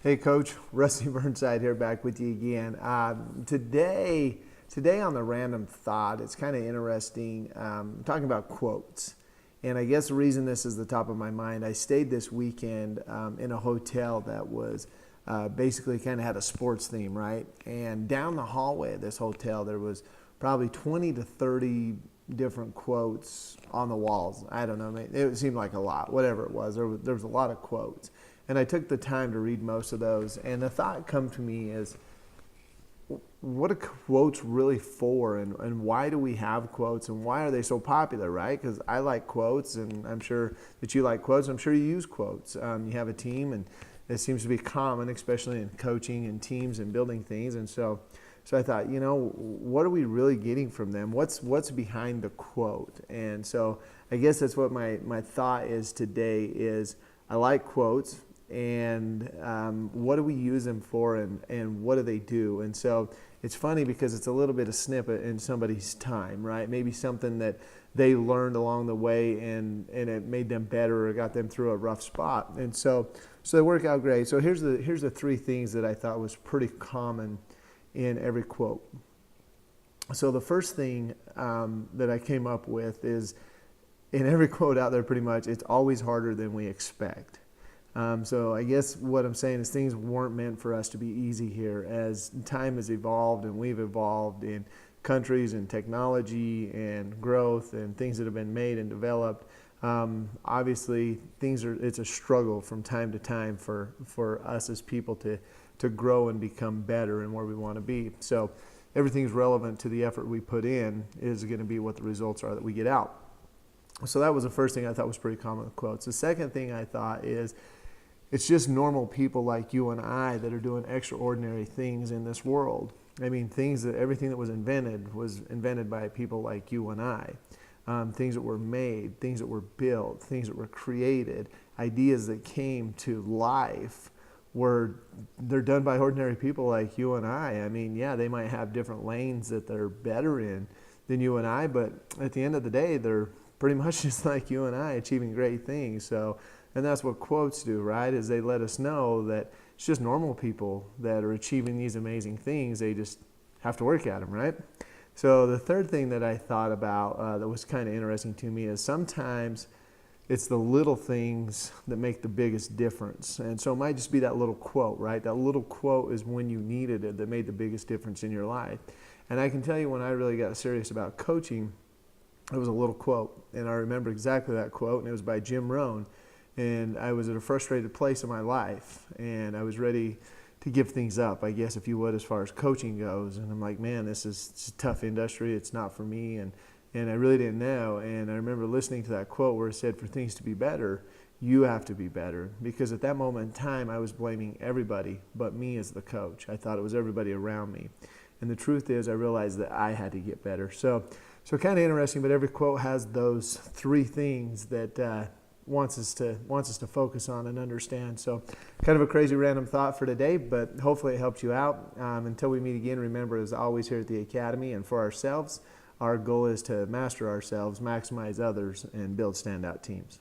Hey, Coach. Rusty Burnside here, back with you again. Today on the Random Thought, it's kind of interesting. Talking about quotes, and I guess the reason this is the top of my mind, I stayed this weekend in a hotel that was basically kind of had a sports theme, right? And down the hallway of this hotel, there was probably 20 to 30 different quotes on the walls. I don't know, it seemed like a lot, whatever it was. There was a lot of quotes. And I took the time to read most of those. And the thought come to me is, what are quotes really for, and why do we have quotes, and why are they so popular, right? Because I like quotes, and I'm sure that you like quotes. I'm sure you use quotes. You have a team, and it seems to be common, especially in coaching and teams and building things. And so I thought, what are we really getting from them? What's behind the quote? And so I guess that's what my thought is today is, I like quotes, and what do we use them for, and what do they do? And so it's funny because it's a little bit of snippet in somebody's time, right? Maybe something that they learned along the way, and it made them better or got them through a rough spot. And so they work out great. So here's the three things that I thought was pretty common in every quote. So the first thing that I came up with is, in every quote out there, pretty much, it's always harder than we expect. So I guess what I'm saying is things weren't meant for us to be easy here. As time has evolved and we've evolved in countries and technology and growth and things that have been made and developed, obviously it's a struggle from time to time for us as people to grow and become better in where we want to be. So everything's relevant to the effort we put in is going to be what the results are that we get out. So that was the first thing I thought was pretty common with quotes. The second thing I thought is, it's just normal people like you and I that are doing extraordinary things in this world. I mean, everything that was invented by people like you and I. Things that were made, things that were built, things that were created, ideas that came to life, they're done by ordinary people like you and I. I mean, yeah, they might have different lanes that they're better in than you and I, but at the end of the day, they're pretty much just like you and I, achieving great things. And that's what quotes do, right? Is they let us know that it's just normal people that are achieving these amazing things. They just have to work at them, right? So the third thing that I thought about that was kind of interesting to me is, sometimes it's the little things that make the biggest difference. And so it might just be that little quote, right? That little quote is when you needed it that made the biggest difference in your life. And I can tell you, when I really got serious about coaching, it was a little quote. And I remember exactly that quote, and it was by Jim Rohn. And I was at a frustrated place in my life, and I was ready to give things up, I guess, if you would, as far as coaching goes. And I'm like, man, it's a tough industry. It's not for me. And I really didn't know. And I remember listening to that quote where it said, for things to be better, you have to be better. Because at that moment in time, I was blaming everybody but me as the coach. I thought it was everybody around me. And the truth is, I realized that I had to get better. So kind of interesting, but every quote has those three things that wants us to focus on and understand. So kind of a crazy random thought for today, but hopefully it helps you out. Until we meet again, remember, as always here at the Academy and for ourselves, our goal is to master ourselves, maximize others, and build standout teams.